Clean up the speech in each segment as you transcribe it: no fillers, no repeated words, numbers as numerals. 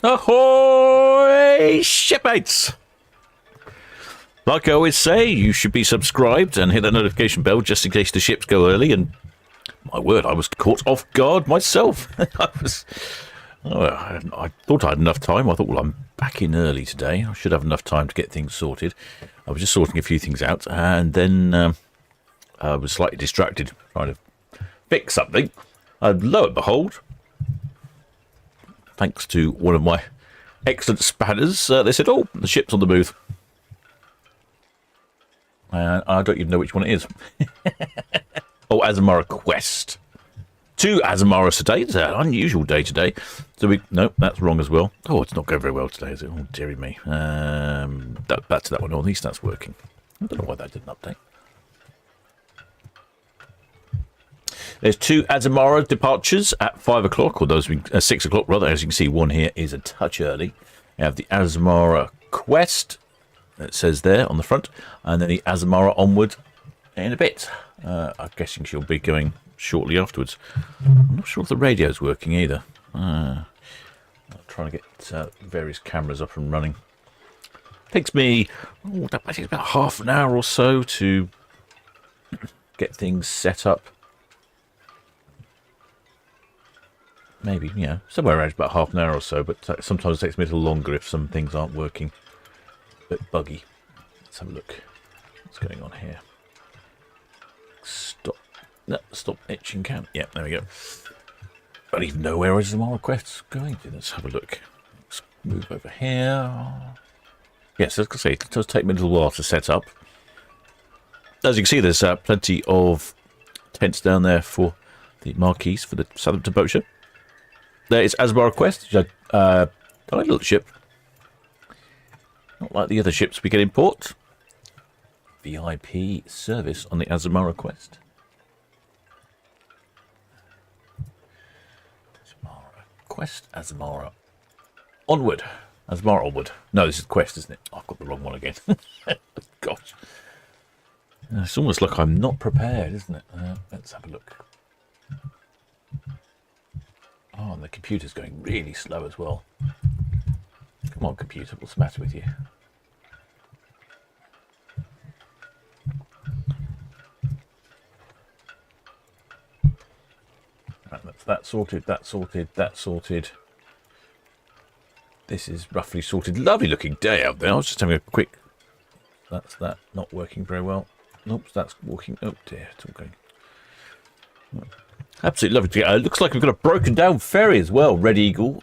Ahoy, shipmates! Like I always say, you should be subscribed and hit that notification bell just in case the ships go early. And my word, I was caught off guard myself. I thought I had enough time. I thought, well, I'm back in early today. I should have enough time to get things sorted. I was just sorting a few things out, and then I was slightly distracted trying to fix something. And lo and behold, thanks to one of my excellent spanners, they said, oh, the ship's on the move. And I don't even know which one it is. Oh, Azamara Quest. 2 Azamaras today. It's an unusual day today. So no, that's wrong as well. Oh, it's not going very well today, is it? Oh, dearie me. Back to that one. At least that's working. I don't know why that didn't update. There's 2 Azamara departures at 5 o'clock, or those 6 o'clock rather. As you can see, one here is a touch early. You have the Azamara Quest, it says there on the front, and then the Azamara Onward in a bit. I'm guessing she'll be going shortly afterwards. I'm not sure if the radio's working either. I'm trying to get various cameras up and running. Takes me about half an hour or so to get things set up. Maybe, yeah, somewhere around about half an hour or so, but sometimes it takes me a little longer if some things aren't working. A bit buggy. Let's have a look. What's going on here? Stop. No, stop etching cam. Yeah, there we go. I don't even know where Azamara Quest's going to. Let's have a look. Let's move over here. Yes, as I say, it does take me a little while to set up. As you can see, there's plenty of tents down there for the marquees for the Southampton boat show. There is Azamara Quest, which is a tiny little ship. Not like the other ships we get in port. VIP service on the Azamara Quest. Azamara Quest, Azamara Onward. Azamara Onward. No, this is Quest, isn't it? Oh, I've got the wrong one again. Gosh. It's almost like I'm not prepared, isn't it? Let's have a look. Oh, and the computer's going really slow as well. Come on, computer, what's the matter with you? Right, that's that sorted, that sorted, that sorted. This is roughly sorted. Lovely looking day out there. I was just having a quick... That's that not working very well. Nope, that's working. Oh dear, it's all going... Absolutely lovely. Looks like we've got a broken down ferry as well. Red Eagle.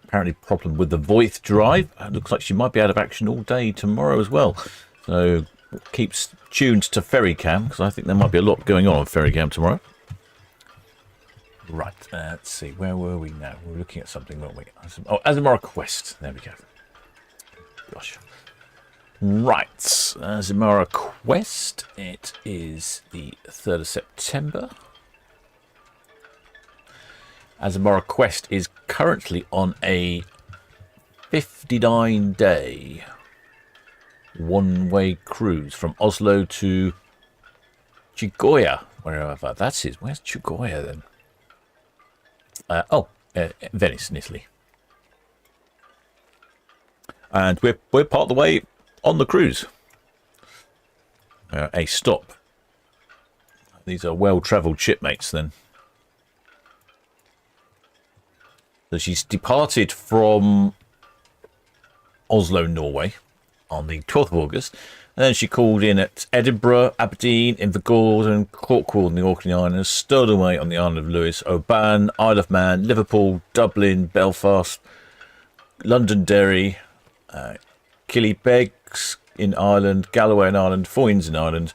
Apparently problem with the Voith drive. Looks like she might be out of action all day tomorrow as well. So keeps tuned to ferry cam, because I think there might be a lot going on ferry cam tomorrow. Right, let's see. Where were we now? We were looking at something, weren't we? Oh, Azamara Quest. There we go. Gosh. Right, Azamara Quest. It is the 3rd of September. Azamara Quest is currently on a 59-day one-way cruise from Oslo to Chigoya, wherever that is. Where's Chigoya then? Venice in Italy. And we're part of the way on the cruise. A stop. These are well-travelled shipmates then. So she's departed from Oslo, Norway on the 12th of August. And then she called in at Edinburgh, Aberdeen, Invergordon, and Cornwall in the Orkney Islands, stowed away on the island of Lewis, Oban, Isle of Man, Liverpool, Dublin, Belfast, Londonderry, Killybegs in Ireland, Galloway in Ireland, Foynes in Ireland,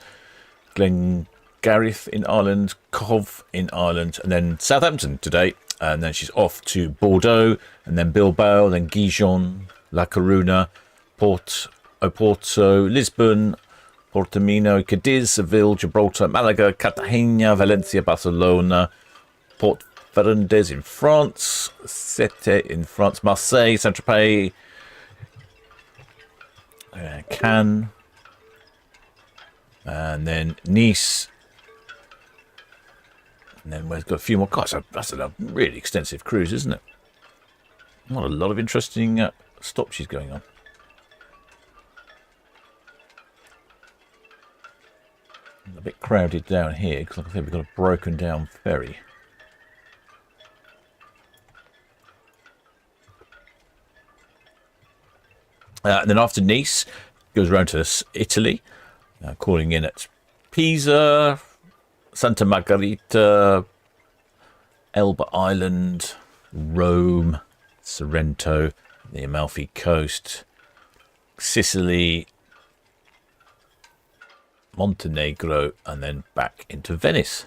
Glengarriff in Ireland, Cov in Ireland, and then Southampton today. And then she's off to Bordeaux, and then Bilbao, then Gijon, La Coruna, Oporto, Lisbon, Portimino, Cadiz, Seville, Gibraltar, Malaga, Cartagena, Valencia, Barcelona, Port Verandes in France, Sète in France, Marseille, Saint-Tropez, Cannes, and then Nice. And then we've got a few more cars. That's a really extensive cruise, isn't it? Not a lot of interesting stops she's going on. A bit crowded down here because, like I said, we've got a broken down ferry. And then after Nice, goes around to Italy, calling in at Pisa, Santa Margherita, Elba Island, Rome, Sorrento, the Amalfi Coast, Sicily, Montenegro, and then back into Venice.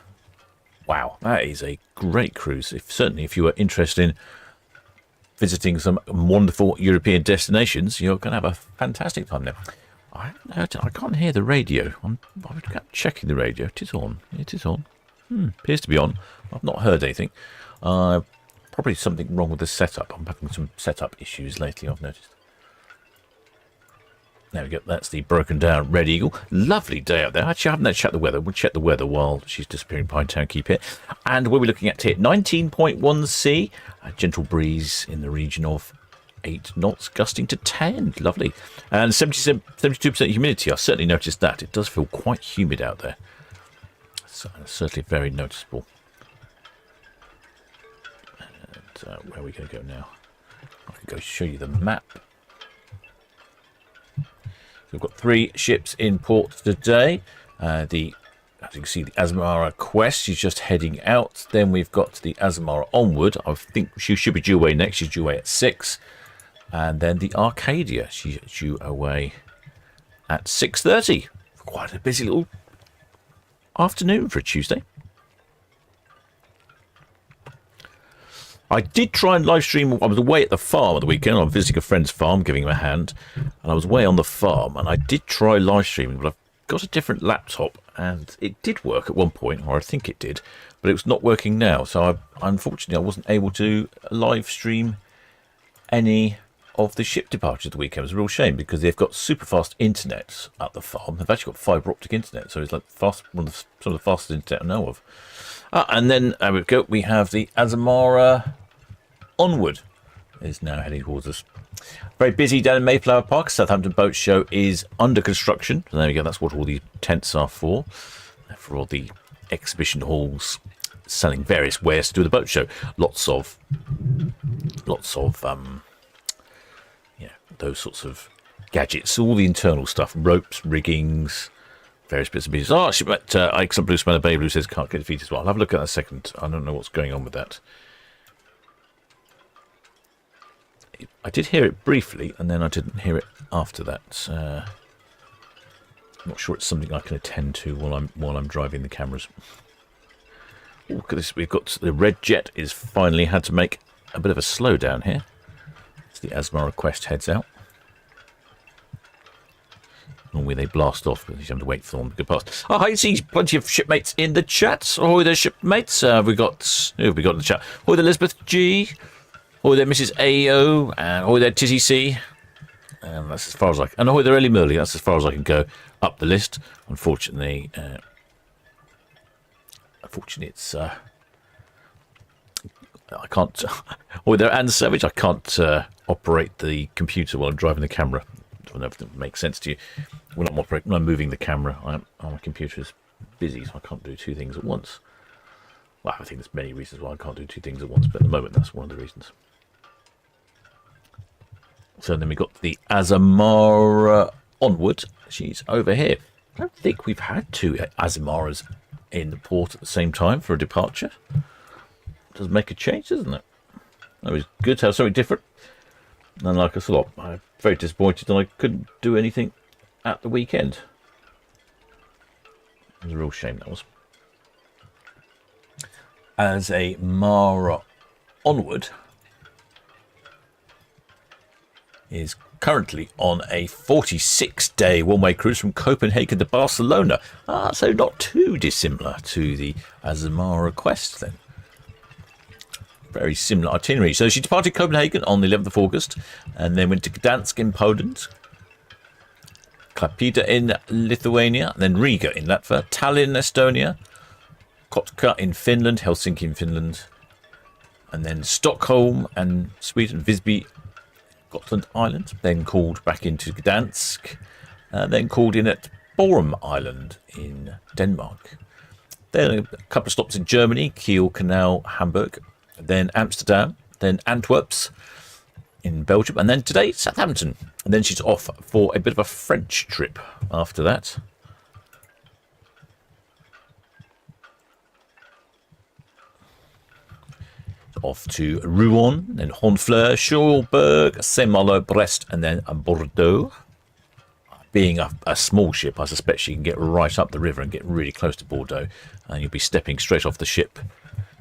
Wow, that is a great cruise. Certainly if you are interested in visiting some wonderful European destinations, you're going to have a fantastic time there. I can't hear the radio. I'm checking the radio. It is on. It is on. Appears to be on. I've not heard anything. Probably something wrong with the setup. I'm having some setup issues lately, I've noticed. There we go. That's the broken down Red Eagle. Lovely day out there. Actually, I haven't checked the weather. We'll check the weather while she's disappearing behind Town Quay Pier. And what we're looking at here, 19.1 C. A gentle breeze in the region of 8 knots, gusting to 10. Lovely. And 72% humidity. I certainly noticed that. It does feel quite humid out there. So, certainly very noticeable. And where are we going to go now? I can go show you the map. We've got 3 ships in port today. As you can see, the Azamara Quest, she's just heading out. Then we've got the Azamara Onward. I think she should be due away next. She's due away at 6. And then the Arcadia, she's due away at 6:30. Quite a busy little afternoon for a Tuesday. I did try and live stream. I was away at the farm at the weekend. I was visiting a friend's farm, giving him a hand. And I was away on the farm, and I did try live streaming, but I've got a different laptop, and it did work at one point, or I think it did, but it's not working now. So unfortunately, I wasn't able to live stream any of the ship departures of the weekend. It was a real shame because they've got super fast internet at the farm. They've actually got fibre optic internet, so it's like some of the fastest internet I know of. And then there we go. We have the Azamara Onward is now heading towards us. Very busy down in Mayflower Park. Southampton Boat Show is under construction. So there we go. That's what all the tents are for all the exhibition halls selling various wares to do the boat show. Lots of those sorts of gadgets, all the internal stuff, ropes, riggings, various bits and pieces. Oh, she met excellent blue spanner babe who says can't get defeated as well. I'll have a look at that in a second. I don't know what's going on with that. I did hear it briefly, and then I didn't hear it after that. I'm not sure it's something I can attend to while I'm driving the cameras. Ooh, look at this. We've got the red jet is finally had to make a bit of a slowdown here. As the Azamara Quest heads out. Normally they blast off, but you have to wait for them to go past. Oh, I see plenty of shipmates in the chat. Ahoy there, shipmates. Who have we got in the chat? Ahoy there, Elizabeth G. Ahoy there, Mrs. AO. And ahoy there, Tizzy C. And that's as far as I can. And ahoy there, Ellie Murley. That's as far as I can go up the list. Unfortunately, it's I can't. Ahoy there, Anne Savage. I can't operate the computer while I'm driving the camera. I don't know if it makes sense to you. When I'm moving the camera, my computer is busy, so I can't do 2 things at once. Well, I think there's many reasons why I can't do 2 things at once, but at the moment that's one of the reasons. So then we've got the Azamara Onward. She's over here. I don't think we've had 2 Azamaras in the port at the same time for a departure. Does make a change, doesn't it? It was good to have something different. And like I said, I'm very disappointed that I couldn't do anything at the weekend. It was a real shame, that was. Azamara Onward is currently on a 46-day one-way cruise from Copenhagen to Barcelona. So not too dissimilar to the Azamara Quest then. Very similar itinerary. So she departed Copenhagen on the 11th of August and then went to Gdansk in Poland, Klaipėda in Lithuania, then Riga in Latvia, Tallinn, Estonia, Kotka in Finland, Helsinki in Finland, and then Stockholm and Sweden, Visby, Gotland Island, then called back into Gdansk, then called in at Borum Island in Denmark. Then a couple of stops in Germany, Kiel, Canal, Hamburg, then Amsterdam, then Antwerps in Belgium, and then today Southampton. And then she's off for a bit of a French trip after that. Off to Rouen, then Honfleur, Cherbourg, Saint-Malo, Brest, and then Bordeaux. Being a small ship, I suspect she can get right up the river and get really close to Bordeaux, and you'll be stepping straight off the ship,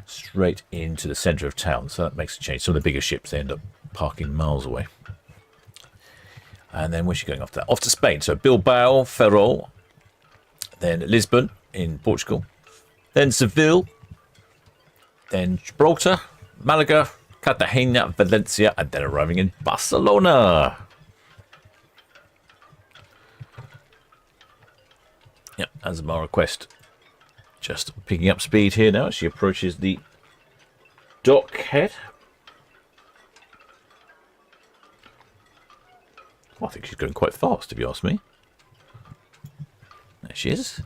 straight into the centre of town. So that makes a change. Some of the bigger ships, they end up parking miles away. And then where's she going after that? Off to Spain. So Bilbao, Ferrol, then Lisbon in Portugal, then Seville, then Gibraltar, Malaga, Cartagena, Valencia, and then arriving in Barcelona. Yep, Azamara Quest just picking up speed here now as she approaches the dock head. Well, I think she's going quite fast, if you ask me. There she is.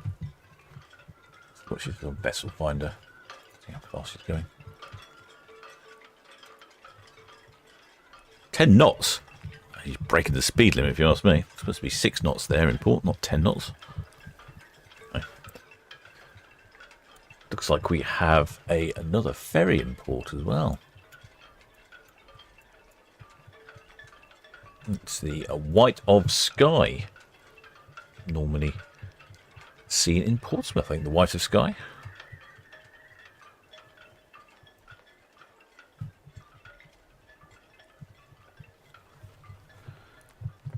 Thought she's on vessel finder. See how fast she's going. 10 knots. He's breaking the speed limit, if you ask me. It's supposed to be 6 knots there in port, not 10 knots. Okay. Looks like we have another ferry in port as well. It's the White of Skye. Normally seen in Portsmouth, I think, the White of Skye.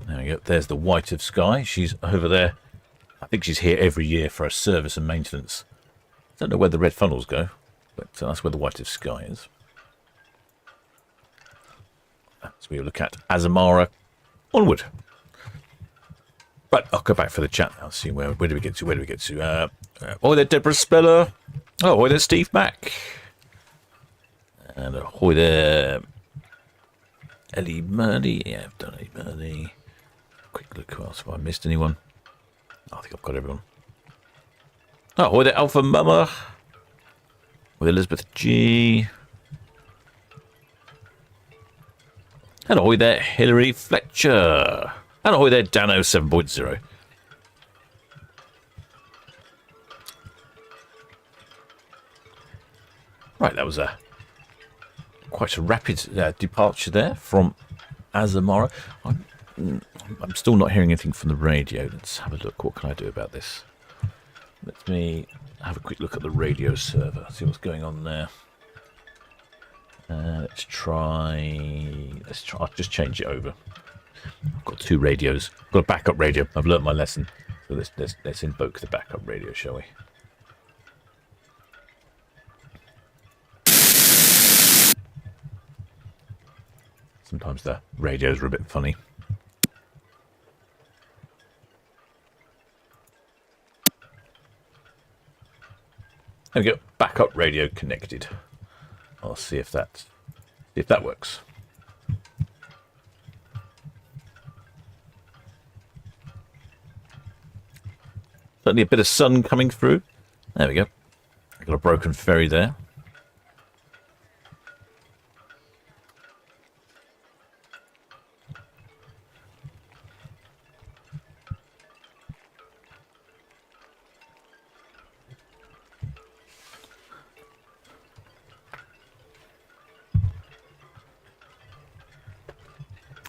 There we go. There's the White of Skye. She's over there. I think she's here every year for a service and maintenance. I don't know where the red funnels go, but that's where the White of Skye is. That's where we look at Azamara Onward. Right, I'll go back for the chat now. See where do we get to? Where do we get to? Oh, there, Deborah Speller. Oh, ahoy there, Steve Mack. And ahoy there, Ellie Murdy. Yeah, I've done Ellie Murdy. Quick look, who else have I missed? Anyone? Oh, I think I've got everyone. Oh, ahoy there, Alpha Mama. With Elizabeth G. And ahoy there, Hilary Fletcher. And ahoy there, Dano 7.0. Right, that was quite a rapid departure there from Azamara. I'm still not hearing anything from the radio. Let's have a look. What can I do about this? Let me have a quick look at the radio server. See what's going on there. Let's try. I'll just change it over. I've got 2 radios. I've got a backup radio. I've learnt my lesson. So let's invoke the backup radio, shall we? Sometimes the radios are a bit funny. There we go. Backup radio connected. I'll see if that works. Certainly a bit of sun coming through. There we go. I've got a broken ferry there.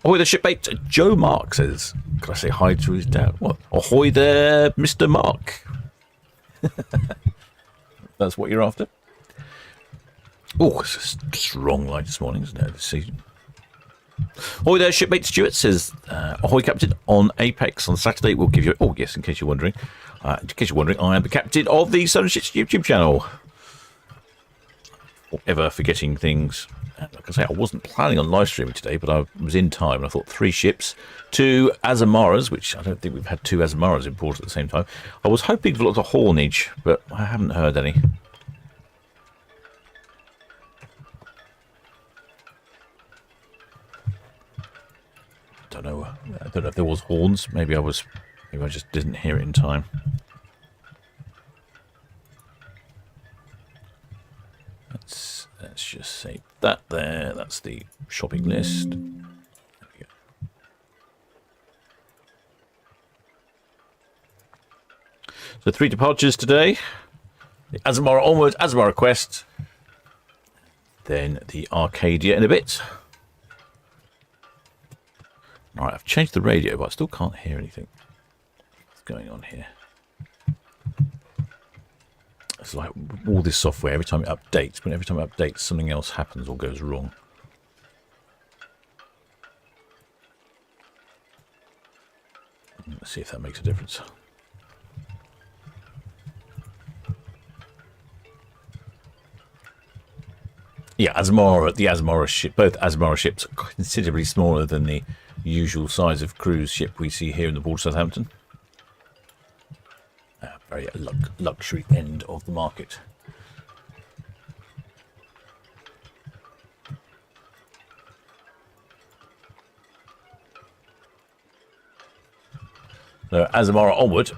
Ahoy the shipmate, Joe Mark says, could I say hi to his dad? What? Ahoy there, Mr. Mark. That's what you're after? Oh, it's a strong light this morning, isn't it? This season. Ahoy there, shipmate Stuart says, ahoy captain, on Apex on Saturday we'll give you... Oh, yes, in case you're wondering. I am the captain of the Solent Ships YouTube channel. Ever forgetting things. Like I say, I wasn't planning on live streaming today, but I was in time, and I thought 3 ships, 2 Azamaras, which I don't think we've had 2 Azamaras in port at the same time. I was hoping for lots of haulage, but I haven't heard any. don't know. I don't know if there was horns. Maybe I just didn't hear it in time. Let's just say that there. That's the shopping list. There we go. So 3 departures today. The Azamara Onward, Azamara Quest. Then the Arcadia in a bit. Alright, I've changed the radio, but I still can't hear anything. What's going on here? It's like all this software, every time it updates, but every time it updates, something else happens or goes wrong. Let's see if that makes a difference. Yeah, Azamara, the Azamara ship, both Azamara ships are considerably smaller than the usual size of cruise ship we see here in the port of Southampton. Very luxury end of the market. So Azamara Onward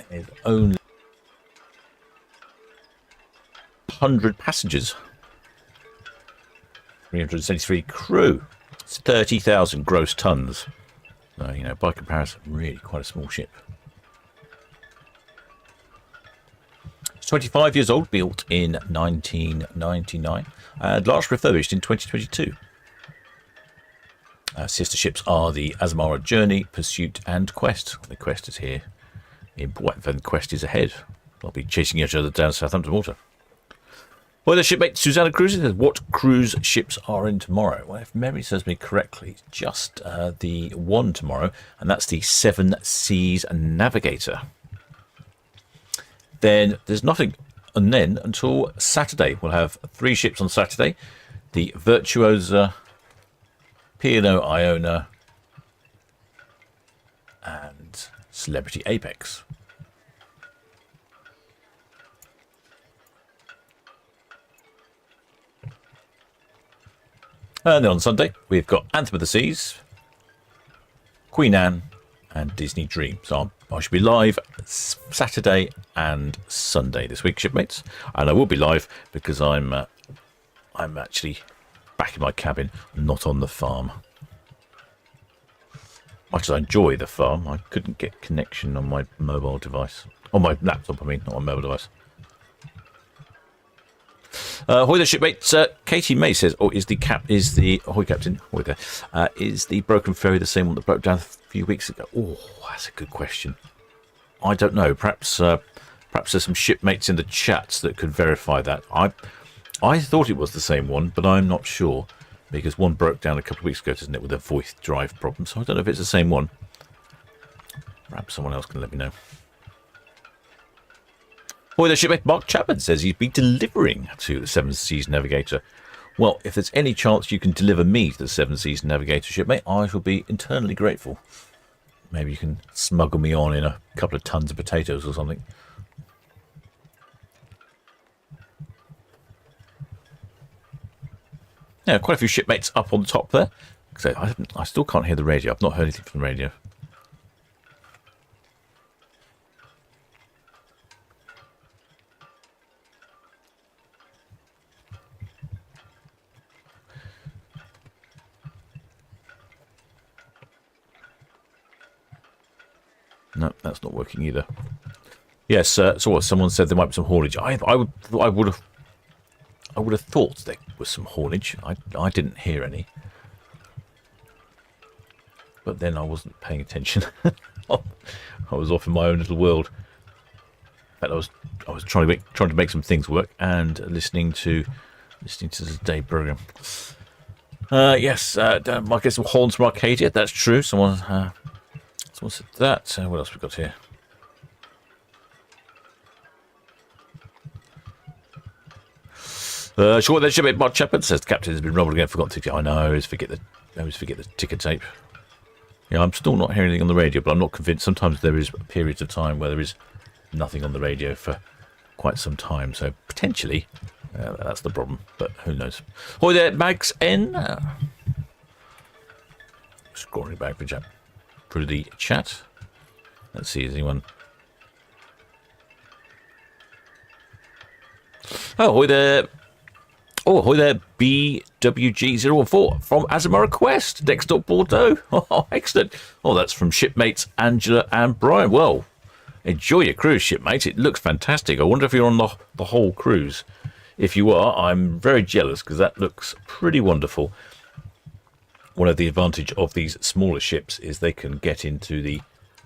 is only 100 passengers, 373 crew. It's 30,000 gross tons. So, you know, by comparison, really quite a small ship. It's 25 years old, built in 1999, and last refurbished in 2022. Sister ships are the Azamara Journey, Pursuit, and Quest. The Quest is here. The Quest is ahead. They'll be chasing each other down Southampton water. Well, the shipmate Susanna Cruises says, what cruise ships are in tomorrow? Well, if memory serves me correctly, it's just the one tomorrow, and that's the Seven Seas Navigator. Then there's nothing, and then until Saturday. We'll have 3 ships on Saturday. The Virtuosa, P&O Iona, and Celebrity Apex. And then on Sunday, we've got Anthem of the Seas, Queen Anne, and Disney Dream. So I should be live Saturday and Sunday this week, shipmates. And I will be live because I'm actually back in my cabin, not on the farm. Much as I enjoy the farm, I couldn't get connection on my mobile device. On my laptop, I mean, not on my mobile device. Ahoy there, shipmates. Katie May says, "Oh, is the ahoy captain? Ahoy there. Is the broken ferry the same one that broke down a few weeks ago?" Oh, that's a good question. I don't know. Perhaps there's some shipmates in the chats that could verify that. I thought it was the same one, but I'm not sure because one broke down a couple of weeks ago, doesn't it, with a voice drive problem? So I don't know if it's the same one. Perhaps someone else can let me know. Boy, the shipmate Mark Chapman says he's been delivering to the Seven Seas Navigator. Well, if there's any chance you can deliver me to the Seven Seas Navigator shipmate, I shall be eternally grateful. Maybe you can smuggle me on in a couple of tons of potatoes or something. Yeah, quite a few shipmates up on the top there. So I still can't hear the radio. I've not heard anything from the radio. No, that's not working either. Yes, so what someone said there might be some haulage. I would have thought there was some haulage. I didn't hear any, but then I wasn't paying attention. I was off in my own little world. In fact, I was trying to make some things work and listening to the day program. Yes, might get some horns from Arcadia. That's true. Someone said that. What else we got here? Sure, there should be Mark Shepard says the captain has been robbed again. Forgot to. I know. I always forget the ticker tape. Yeah, I'm still not hearing anything on the radio, but I'm not convinced. Sometimes there is periods of time where there is nothing on the radio for quite some time. So potentially, That's the problem, but who knows. Hi there, Mags N. Scrolling back through the chat. Let's see, is anyone... Oh, hi there. Oh, hi there, BWG014 from Azamara Quest, next up Bordeaux. Oh, excellent. Oh, that's from shipmates Angela and Brian. Well, enjoy your cruise, shipmates. It looks fantastic. I wonder if you're on the whole cruise. If you are, I'm very jealous because that looks pretty wonderful. One of the advantages of these smaller ships is they can get into the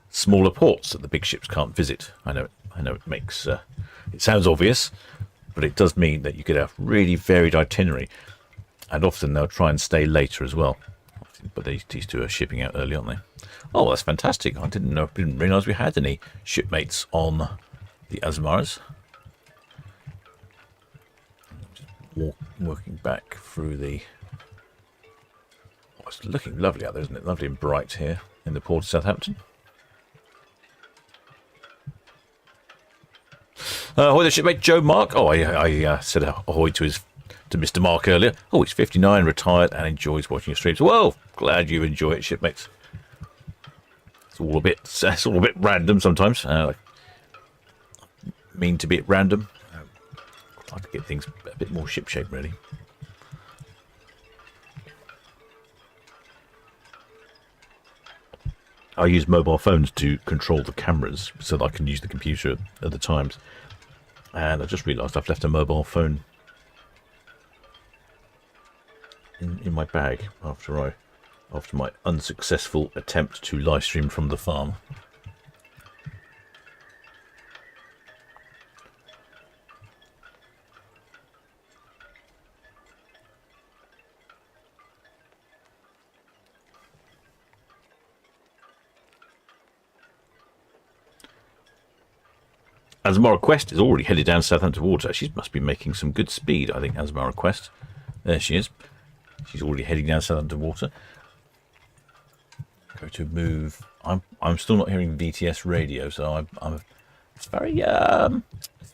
smaller ports that the big ships can't visit. I know it makes it sounds obvious, but it does mean that you get a really varied itinerary, and often they'll try and stay later as well. But these two are shipping out early, aren't they? Oh, that's fantastic. I didn't realise we had any shipmates on the Azamaras. Just working back through the... Oh, it's looking lovely out there, isn't it? Lovely and bright here in the port of Southampton. Ahoy the shipmate Joe Mark. Oh, I said ahoy to Mr. Mark earlier. Oh, he's 59, retired, and enjoys watching your streams. Well, glad you enjoy it, shipmates. It's all a bit random sometimes. Mean to be at random. I like to get things a bit more ship-shape, really. I use mobile phones to control the cameras so that I can use the computer at the times. And I just realised I've left a mobile phone in my bag after my unsuccessful attempt to live stream from the farm. Azamara Quest is already headed down Southampton water. She must be making some good speed, I think, Azamara Quest. There she is. She's already heading down Southampton water. Go to move. I'm still not hearing BTS radio, so it's very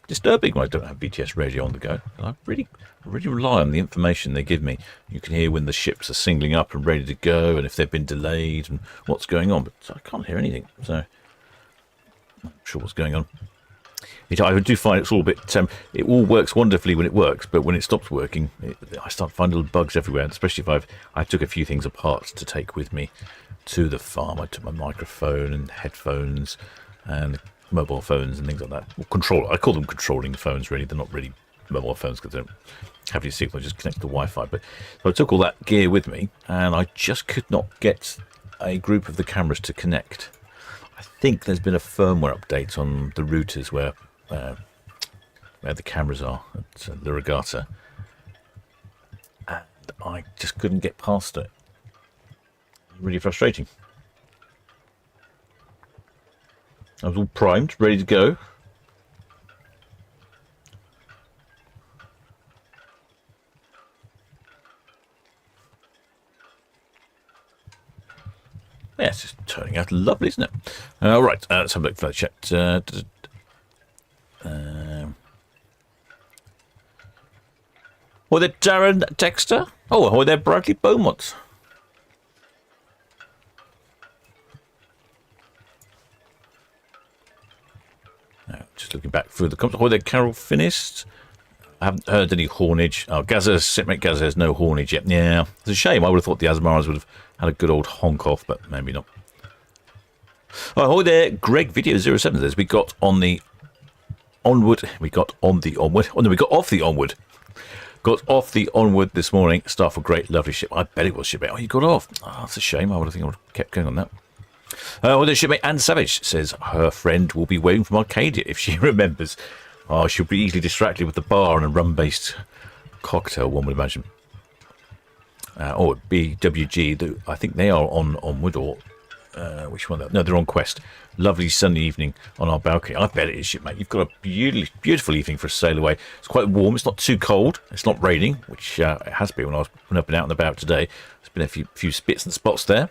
disturbing when I don't have BTS radio on the go. I really rely on the information they give me. You can hear when the ships are singling up and ready to go, and if they've been delayed and what's going on. But I can't hear anything, so I'm not sure what's going on. I do find it's all a bit... it all works wonderfully when it works, but when it stops working, I start finding little bugs everywhere, especially if I took a few things apart to take with me to the farm. I took my microphone and headphones and mobile phones and things like that. Well, I call them controlling phones, really. They're not really mobile phones because they don't have any signal, just connect to Wi-Fi. But so I took all that gear with me, and I just could not get a group of the cameras to connect. I think there's been a firmware update on the routers where the cameras are at the regatta, and I just couldn't get past it. Really frustrating. I was all primed, ready to go. Yeah, it's just turning out lovely, isn't it? Right, let's have a look for the chat. Or there Darren Dexter. Oh, or there Bradley Beaumont. Just looking back through the comments. Oh, there Carol Finist. I haven't heard any hornage. Oh, shipmate Gaza has no hornage yet. Yeah, it's a shame. I would have thought the Azamaras would have had a good old honk off, but maybe not. Oh, there, Greg Video 07 says we got on the Onward. We got on the Onward. Oh no, we got off the Onward. Got off the Onward this morning. Staff a great, lovely ship. I bet it was shipmate. Oh, you got off. Oh, that's a shame. I would have kept going on that. The shipmate Anne Savage says her friend will be waiting from Arcadia if she remembers. Oh, she'll be easily distracted with the bar and a rum-based cocktail, one would imagine. BWG, I think they are on Onward, or which one? No, they're on Quest. Lovely sunny evening on our balcony. I bet it is, shipmate. You've got a beautiful evening for a sail away. It's quite warm. It's not too cold. It's not raining, which it has been when I've been out and about today. There's been a few spits and spots there.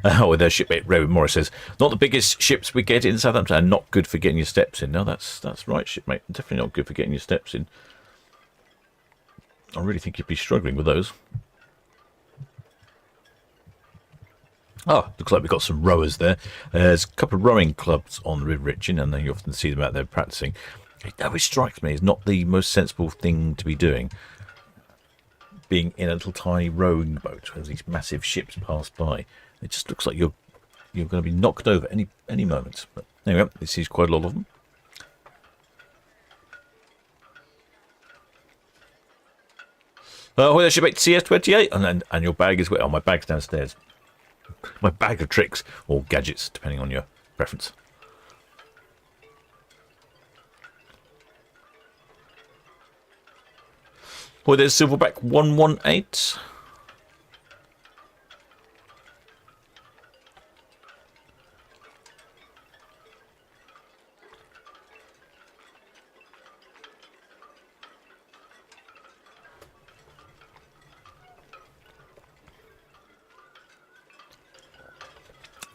Oh, their shipmate Raymond Morris says, not the biggest ships we get in Southampton and not good for getting your steps in. No, that's right, shipmate. Definitely not good for getting your steps in. I really think you'd be struggling with those. Oh, looks like we've got some rowers there. There's a couple of rowing clubs on the River Itchen, and you often see them out there practicing. It always strikes me as not the most sensible thing to be doing, being in a little tiny rowing boat as these massive ships pass by. It just looks like you're going to be knocked over any moment. But anyway, this is quite a lot of them. Where's your CS28? And your bag is where? Oh, my bag's downstairs. My bag of tricks or gadgets, depending on your preference. Well, there's Silverback 118.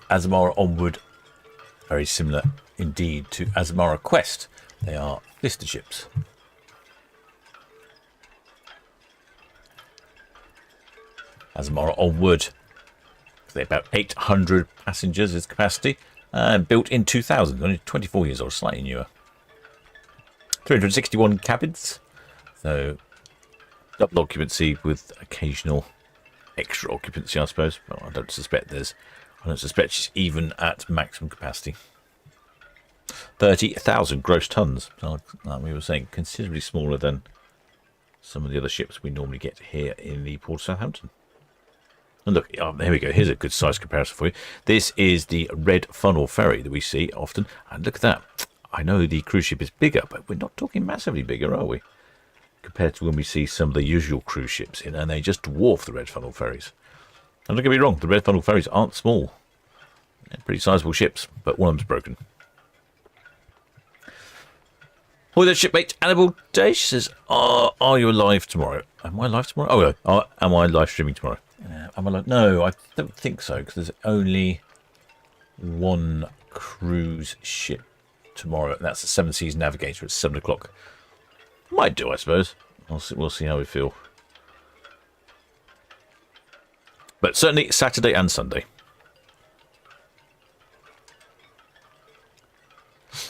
Azamara Onward, very similar indeed to Azamara Quest. They are sister ships. Azamara Onward, they're about 800 passengers is capacity, built in 2000, only 24 years old, slightly newer. 361 cabins, so double occupancy with occasional extra occupancy, I suppose. Well, I don't suspect it's even at maximum capacity. 30,000 gross tons. So, like we were saying, considerably smaller than some of the other ships we normally get here in the Port of Southampton. And look, here we go. Here's a good size comparison for you. This is the red funnel ferry that we see often. And look at that. I know the cruise ship is bigger, but we're not talking massively bigger, are we? Compared to when we see some of the usual cruise ships in, and they just dwarf the red funnel ferries. And don't get me wrong, the red funnel ferries aren't small. They're pretty sizable ships, but one of them's broken. Oh, there's shipmate Annabelle Day. She says, are you alive tomorrow? Am I live tomorrow? Oh, no. Am I live streaming tomorrow? Am I live? No, I don't think so, because there's only one cruise ship tomorrow, and that's the Seven Seas Navigator at 7 o'clock. Might do, I suppose. We'll see how we feel. But certainly Saturday and Sunday.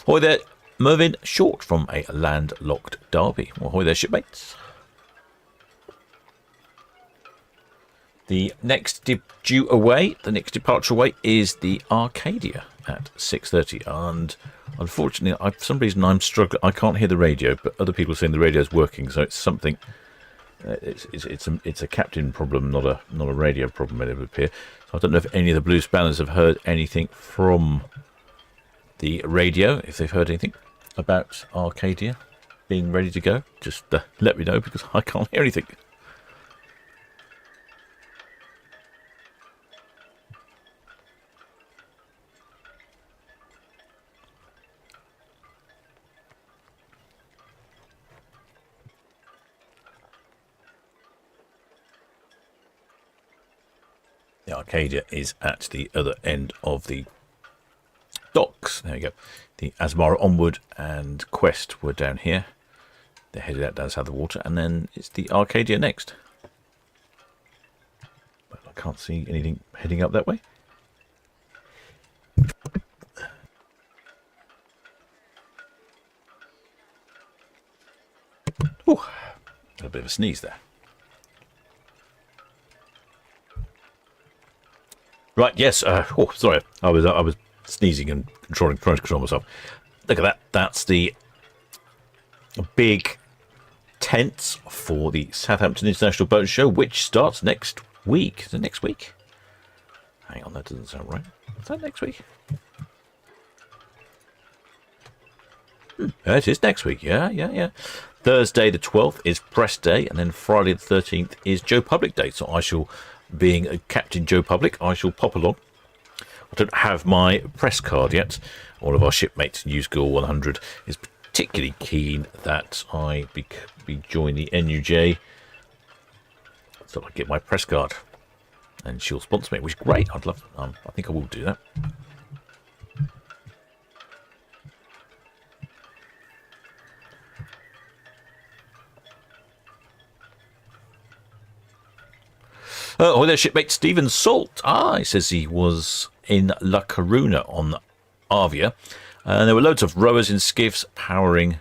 Ahoy there, Mervyn Short from a landlocked Derby. Ahoy there, shipmates. The next departure away is the Arcadia at 6:30, and unfortunately, for some reason, I'm struggling. I can't hear the radio, but other people are saying the radio is working, so it's something. It's a captain problem, not a radio problem. It would appear. So I don't know if any of the Blue Spanners have heard anything from the radio. If they've heard anything about Arcadia being ready to go, just let me know, because I can't hear anything. The Arcadia is at the other end of the docks. There we go. The Azamara Onward and Quest were down here. They're headed out down south of the water, and then it's the Arcadia next. But I can't see anything heading up that way. Ooh, a bit of a sneeze there. Right, yes. Oh, sorry. I was sneezing and trying to control myself. Look at that. That's the big tent for the Southampton International Boat Show, which starts next week. Is it next week? Hang on, that doesn't sound right. Is that next week? It is next week. Yeah. Thursday the 12th is press day, and then Friday the 13th is Joe Public Day. So I shall, being a Captain Joe Public, I shall pop along. I don't have my press card yet. One of our shipmates, New School 100, is particularly keen that I join the NUJ, so I get my press card. and she'll sponsor me, which is great. I'd love. I think I will do that. Oh, there, shipmate Stephen Salt. He says he was in La Coruna on Arvia, and there were loads of rowers in skiffs powering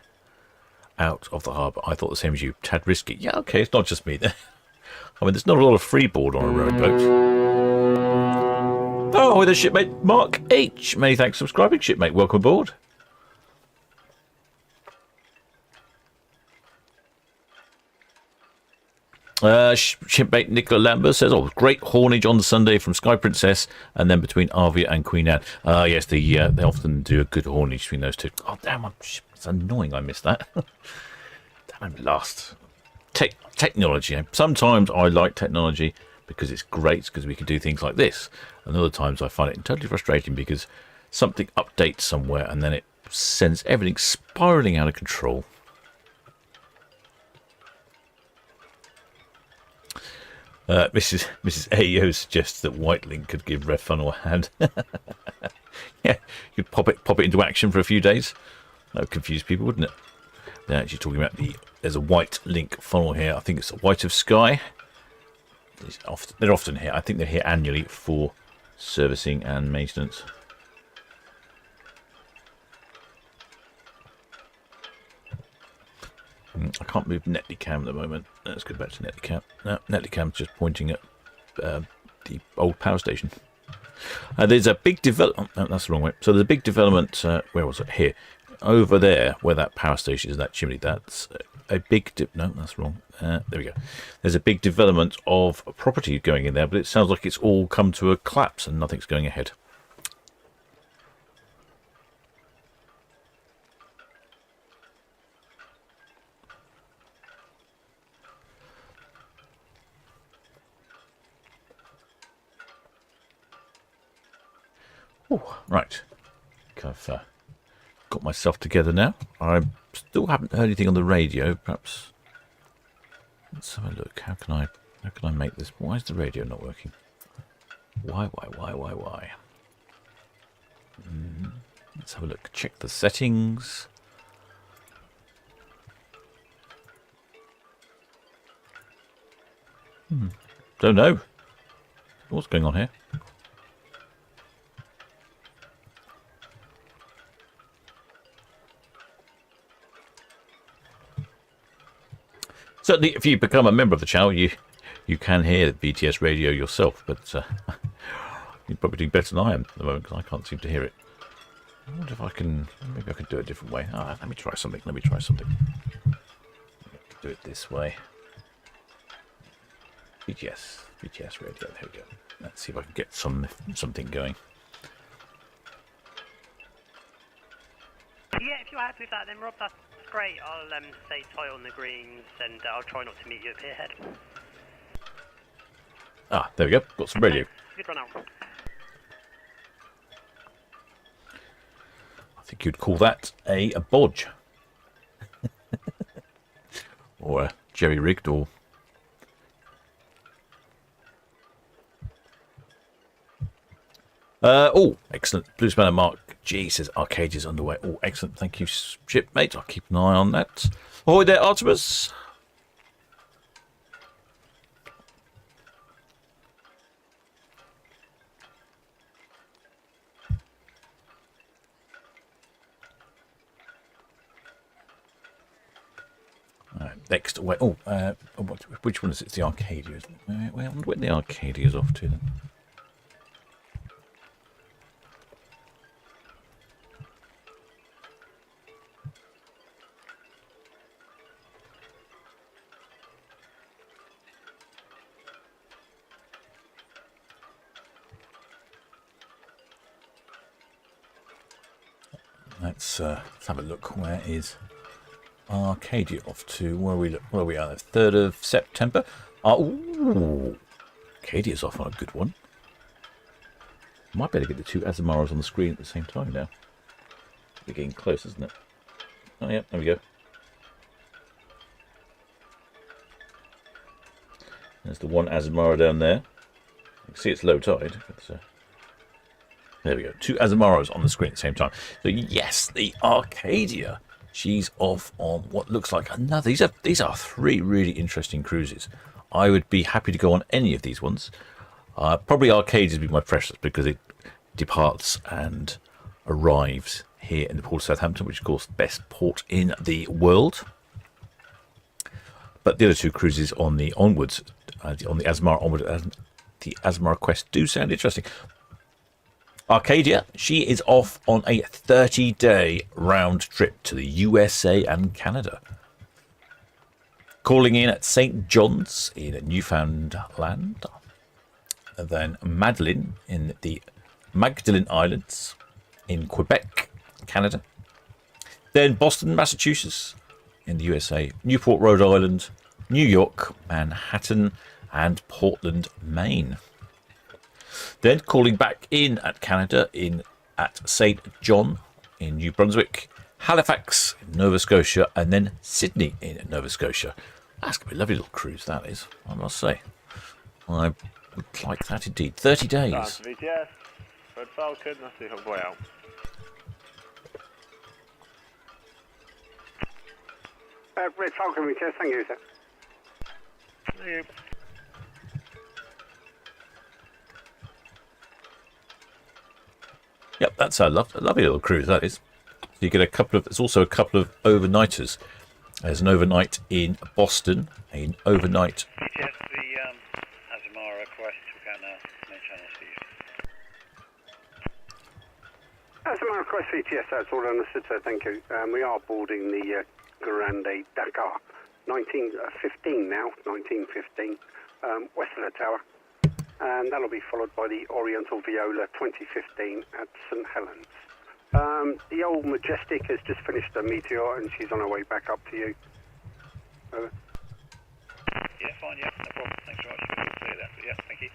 out of the harbour. I thought the same as you. Tad risky. Yeah, okay, it's not just me there. I mean, there's not a lot of freeboard on a rowing boat. Oh, there's shipmate Mark H. Many thanks for subscribing, shipmate. Welcome aboard. Shipmate Nicola Lambert says, "Oh, great haulage on the Sunday from Sky Princess, and then between Arvia and Queen Anne." Yes, they often do a good haulage between those two. Oh, damn! It's annoying. I missed that. Damn, I'm lost. Technology. Sometimes I like technology because it's great because we can do things like this, and other times I find it totally frustrating because something updates somewhere and then it sends everything spiraling out of control. Mrs. AO suggests that Whitelink could give Red Funnel a hand. Yeah, you could pop it into action for a few days. That would confuse people, wouldn't it? They're actually talking about there's a Whitelink funnel here. I think it's a White of Sky. They're often here. I think they're here annually for servicing and maintenance. I can't move Netlycam at the moment. Let's go back to Netlycam. No, Netlycam's just pointing at the old power station. There's a big development. Oh, that's the wrong way. So there's a big development. Where was it? Here. Over there, where that power station is, that chimney. That's a big... No, that's wrong. There we go. There's a big development of property going in there, but it sounds like it's all come to a collapse and nothing's going ahead. Ooh, right. I've got myself together now. I still haven't heard anything on the radio. Perhaps let's have a look. How can I make this? Why is the radio not working? Why? Let's have a look. Check the settings. Don't know. What's going on here? Certainly, if you become a member of the channel, you can hear BTS radio yourself, but you're probably doing better than I am at the moment because I can't seem to hear it. I wonder if I can... Maybe I could do it a different way. Let me try something. Do it this way. BTS radio. There we go. Let's see if I can get something going. Yeah, if you're happy with that, then Rob, that's great. I'll say toy on the greens, and I'll try not to meet you at Pierhead. There we go. Got some radio. Good run out. I think you'd call that a bodge. Or a jerry-rigged, or... oh, excellent. Blue Spanner Mark G says Arcadia's underway. Oh, excellent. Thank you, shipmate. I'll keep an eye on that. Ahoy there, Artemis. Next, wait. Which one is it? It's the Arcadia. I wonder when the Arcadia's off to then. Let's have a look. Where is Arcadia off to? Where are we at? 3rd of September. Ooh, Arcadia's off on a good one. Might better get the two Azamaras on the screen at the same time now. We're getting close, isn't it? Oh yeah, there we go. There's the one Azamara down there. see it's low tide. But, there we go. 2 Azamaras on the screen at the same time. So yes, the Arcadia. She's off on what looks like another. These are 3 really interesting cruises. I would be happy to go on any of these ones. Probably Arcadia would be my preference because it departs and arrives here in the port of Southampton, which is, of course, the best port in the world. But the other 2 cruises on the Onwards, on the Azamara Onward and the Azamara Quest, do sound interesting. Arcadia, she is off on a 30-day round trip to the USA and Canada. Calling in at St. John's in Newfoundland. And then Madeline in the Magdalen Islands in Quebec, Canada. Then Boston, Massachusetts in the USA. Newport, Rhode Island. New York, Manhattan, and Portland, Maine. Then calling back in at Canada at St. John in New Brunswick, Halifax, Nova Scotia, and then Sydney in Nova Scotia. That's going to be a lovely little cruise, that is, I must say. I would like that indeed. 30 days. VTS, Red Falcon, that's the Hubway out. Red Falcon, VTS, thank you, sir. Thank you. Yep, that's a lovely little cruise, that is. You get a couple of, there's also a couple of overnighters. There's an overnight in Boston, an overnight. Yes, the Azamara Quest took out now, main channel speed. Azamara Quest VTS, that's all understood, sir, thank you. We are boarding the Grande Dakar, 1915 now, 1915, west of the tower. And that'll be followed by the Oriental Viola 2015 at St. Helens. The old Majestic has just finished a Meteor and she's on her way back up to you. Over. Yeah, fine, yeah, no problem. Thanks very much. Clear that. Yeah, thank you.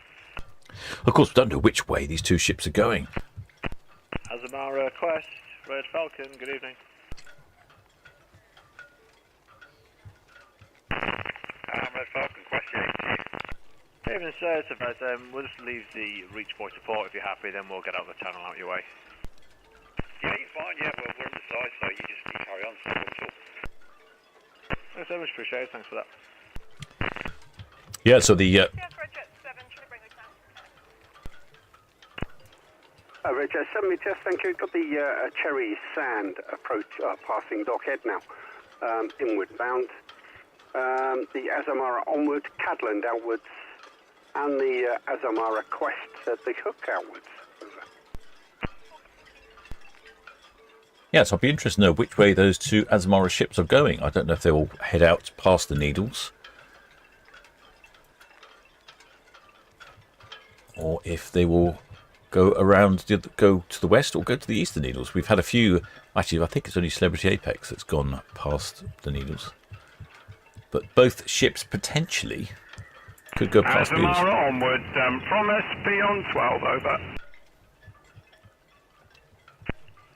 Of course, we don't know which way these 2 ships are going. Azamara Quest, Red Falcon, good evening. Red Falcon Quest, yeah. Evening, sir. So, we'll just leave the reach point to port if you're happy, then we'll get out the channel out your way. Yeah, you're fine, yeah, well, we're on the side, so you just carry on, so we'll talk. Thanks so much, appreciate it, thanks for that. Yeah, so the... Red Jet 7 VTS, thank you. Got the Cherry Sand approach, passing dockhead now, inward bound. The Azamara Onward, Cadland outwards, and the Azamara Quest at the Hook outwards. Over. Yes, I'd be interested to know which way those 2 Azamara ships are going. I don't know if they will head out past the Needles, or if they will go around, go to the west, or go to the eastern Needles. We've had a few, actually I think it's only Celebrity Apex that's gone past the Needles. But both ships potentially could go past the Needles. Azamara Onward, from SP on 12, over.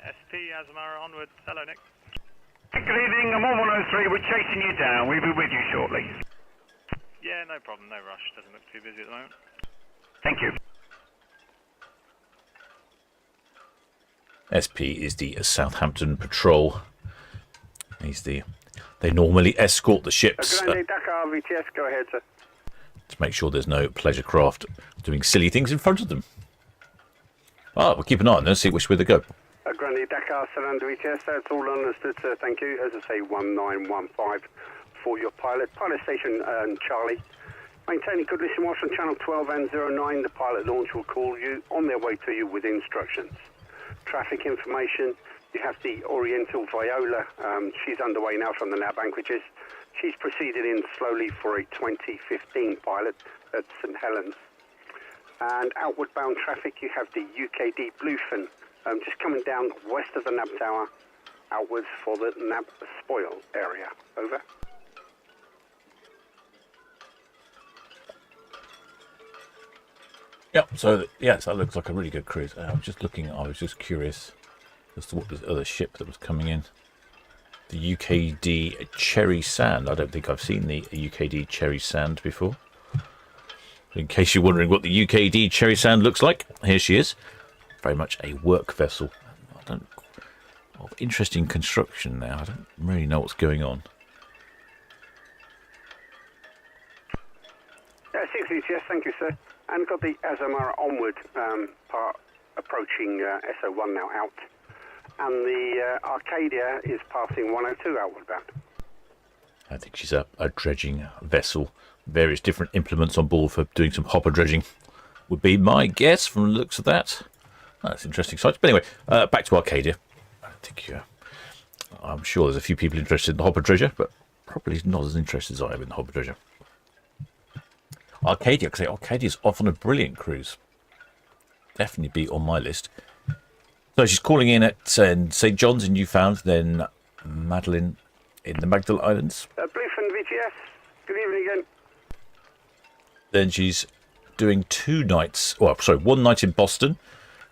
SP, Azamara Onward, hello Nick. Good evening, I'm on 103, we're chasing you down, we'll be with you shortly. Yeah, no problem, no rush, doesn't look too busy at the moment. Thank you. SP is the Southampton Patrol. They normally escort the ships Grande Dakar VTS, go ahead, sir. to make sure there's no pleasure craft doing silly things in front of them. We'll keep an eye on them, see which way they go. Grande Dakar, Surrender VTS, that's all understood, sir, thank you. As I say, 1915 for your pilot. Pilot station Charlie. Maintaining good listen watch on channel 12 and 09. The pilot launch will call you on their way to you with instructions. Traffic information, you have the Oriental Viola. She's underway now from the nav anchorages. She's proceeded in slowly for a 2015 pilot at St. Helens. And outward bound traffic, you have the UKD Bluefin just coming down west of the nav tower, outwards for the nav spoil area. Over. Yep, so yes, that looks like a really good cruise. I was just curious as to what this other ship that was coming in. The UKD Cherry Sand. I don't think I've seen the UKD Cherry Sand before. In case you're wondering what the UKD Cherry Sand looks like, here she is. Very much a work vessel. Of interesting construction now. I don't really know what's going on. 6 yes, thank you, sir. And got the Azamara Onward part approaching SO1 now out. And the Arcadia is passing 102 outward bound. I think she's a dredging vessel. Various different implements on board for doing some hopper dredging would be my guess from the looks of that. That's interesting sight. But anyway, back to Arcadia. I think I'm sure there's a few people interested in the hopper dredger, but probably not as interested as I am in the hopper dredger. Arcadia, because Arcadia's off on a brilliant cruise. Definitely be on my list. So she's calling in at St. John's in Newfoundland, then Madeline in the Magdalen Islands. Bluefin VTS, good evening again. Then she's doing 2 nights, one night in Boston,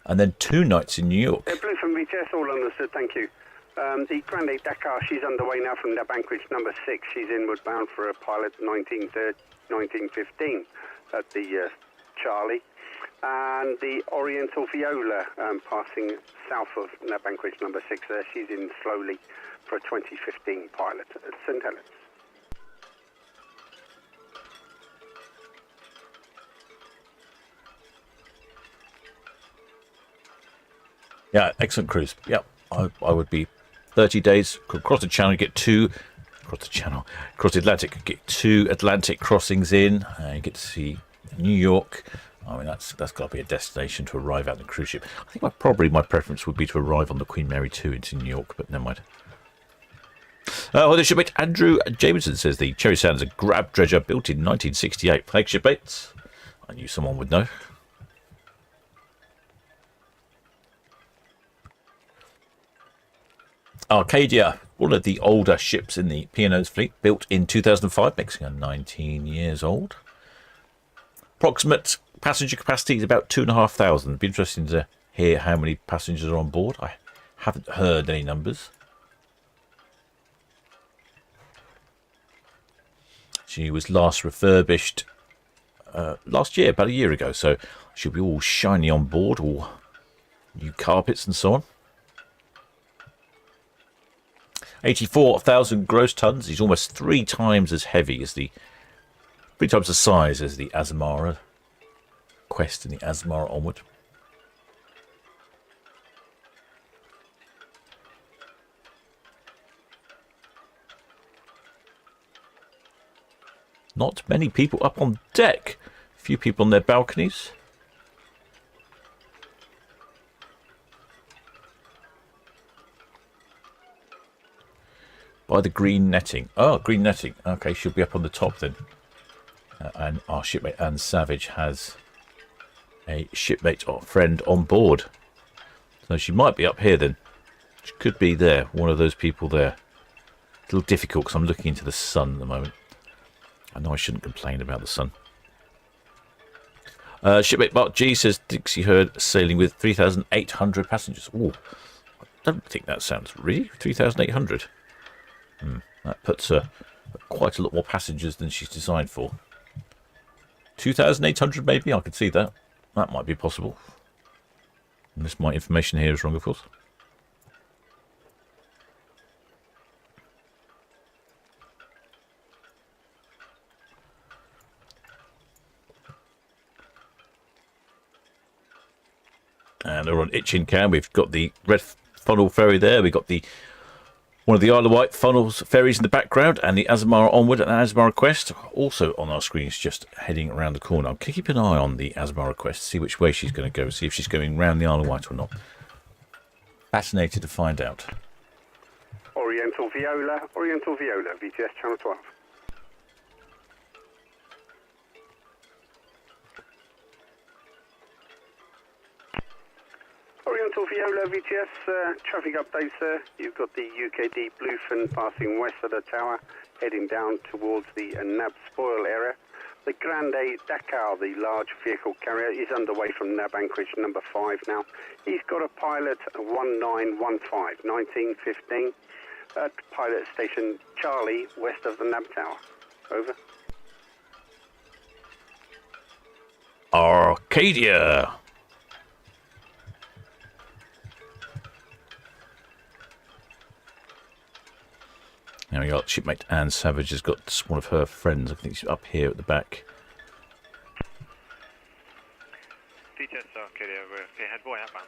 and then 2 nights in New York. Bluefin VTS, all understood, thank you. The Grande Dakar, she's underway now from Nab Anchorage number 6. She's inward bound for a pilot 1915 at the Charlie. And the Oriental Viola passing south of Nab Anchorage number 6 there. She's in slowly for a 2015 pilot at St. Helens. Yeah, excellent cruise. Yeah, I would be 30 days across the channel, get 2 across the Atlantic, get 2 Atlantic crossings in. You get to see New York. I mean, that's got to be a destination to arrive at the cruise ship. I think my preference would be to arrive on the Queen Mary 2 into New York, but never mind. The shipmate Andrew Jameson says the Cherry Sand is a grab dredger built in 1968. Thanks, shipmates. I knew someone would know. Arcadia, one of the older ships in the P&O's fleet, built in 2005, makes her 19 years old. Approximate passenger capacity is about 2,500. It'd be interesting to hear how many passengers are on board. I haven't heard any numbers. She was last refurbished last year, about a year ago, so she'll be all shiny on board, all new carpets and so on. 84,000 gross tons. He's almost 3 times as heavy as 3 times the size as the Azamara Quest and the Azamara Onward. Not many people up on deck. A few people on their balconies. By the green netting. Oh, green netting. Okay, she'll be up on the top then. And our shipmate Anne Savage has a shipmate or friend on board. So she might be up here then. She could be there. One of those people there. A little difficult because I'm looking into the sun at the moment. I know I shouldn't complain about the sun. Shipmate Mark G says Dixie Heard sailing with 3,800 passengers. Oh, I don't think that sounds really 3,800. That puts her quite a lot more passengers than she's designed for. 2,800 maybe, I could see that. That might be possible. Unless my information here is wrong, of course. And we're on Itchingham. We've got the Red Funnel Ferry there. We've got one of the Isle of Wight funnels ferries in the background, and the Azamara Onward and Azamara Quest also on our screens, just heading around the corner. I'll keep an eye on the Azamara Quest, see which way she's going to go, see if she's going round the Isle of Wight or not. Fascinated to find out. Oriental Viola, VTS Channel 12. Oriental Viola, VTS, traffic update, sir. You've got the UKD Bluefin passing west of the tower, heading down towards the Nab Spoil area. The Grande Dakar, the large vehicle carrier, is underway from Nab Anchorage number 5 now. He's got a pilot 1915 at pilot station Charlie, west of the Nab Tower. Over. Arcadia. Now we got shipmate Anne Savage has got one of her friends. I think she's up here at the back. VTS Arcadia, we're Pierhead Boy outbound.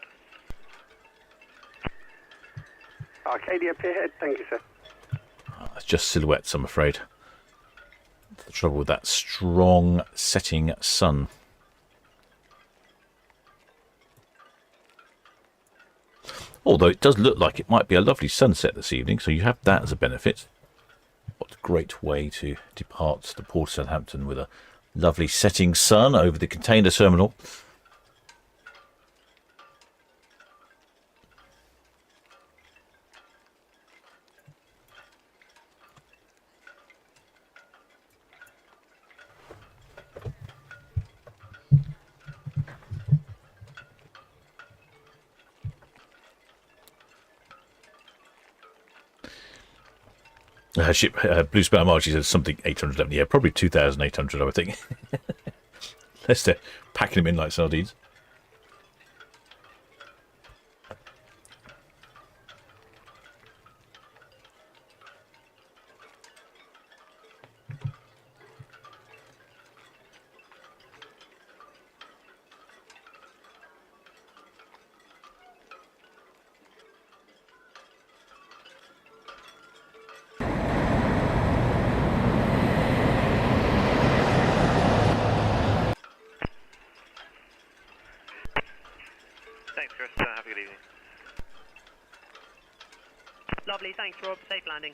Arcadia Pierhead, thank you, sir. Oh, it's just silhouettes, I'm afraid. The trouble with that strong setting sun. Although it does look like it might be a lovely sunset this evening, so you have that as a benefit. What a great way to depart the port of Southampton with a lovely setting sun over the container terminal. Ship Blue Sparrow Margie says something 811. Yeah, probably 2,800, I would think. Unless they're packing them in like sardines. Thanks, Chris. Have a good evening. Lovely, thanks, Rob. Safe landing.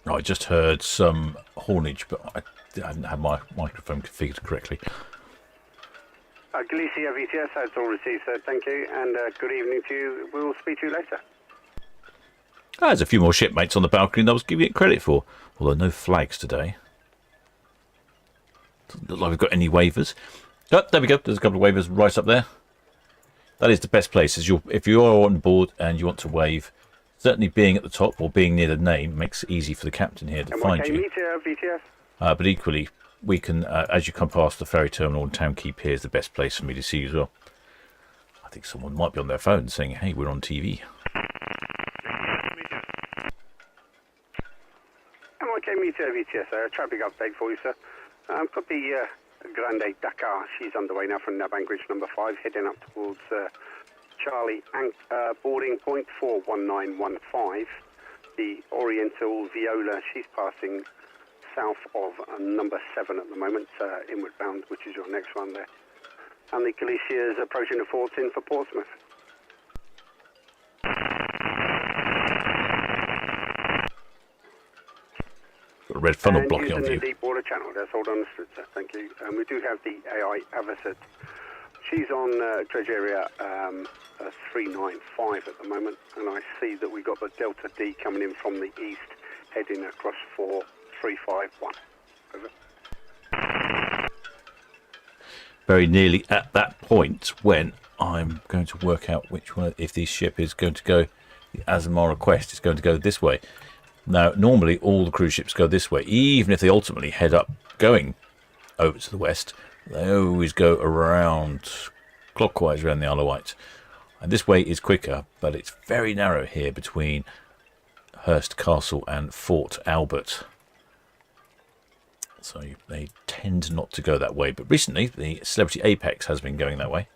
I just heard some hornage, but I hadn't had my microphone configured correctly. Galicia VTS, that's all received, sir. Thank you, and good evening to you. We will speak to you later. There's a few more shipmates on the balcony that I was giving it credit for, although no flags today. Doesn't look like we've got any waivers. Oh, there we go. There's a couple of waivers right up there. That is the best place. If you are on board and you want to wave, certainly being at the top or being near the name makes it easy for the captain here to find you. VTS. But equally, we can, as you come past the ferry terminal and Town Quay Pier is the best place for me to see you as well. I think someone might be on their phone saying, hey, we're on TV. MIK Meteor VTS, a traffic update for you, sir. Got the Grande Dakar. She's underway now from Nab Anchorage number 5, heading up towards Charlie boarding point 41915. The Oriental Viola, she's passing south of number 7 at the moment, inward bound, which is your next one there. And the Galicia is approaching the 14 for Portsmouth. Got a red funnel and blocking on using view. the deep water channel, that's all understood, sir. Thank you. We do have the AI Avocet. She's on dredge area 395 at the moment, and I see that we got the Delta D coming in from the east, heading across 4351. Over. Very nearly at that point when I'm going to work out which one, if this ship is going to go, the Azamara Quest is going to go this way. Now, normally all the cruise ships go this way, even if they ultimately head up going over to the west. They always go around clockwise around the Isle of Wight. And this way is quicker, but it's very narrow here between Hurst Castle and Fort Albert. So they tend not to go that way. But recently, the Celebrity Apex has been going that way.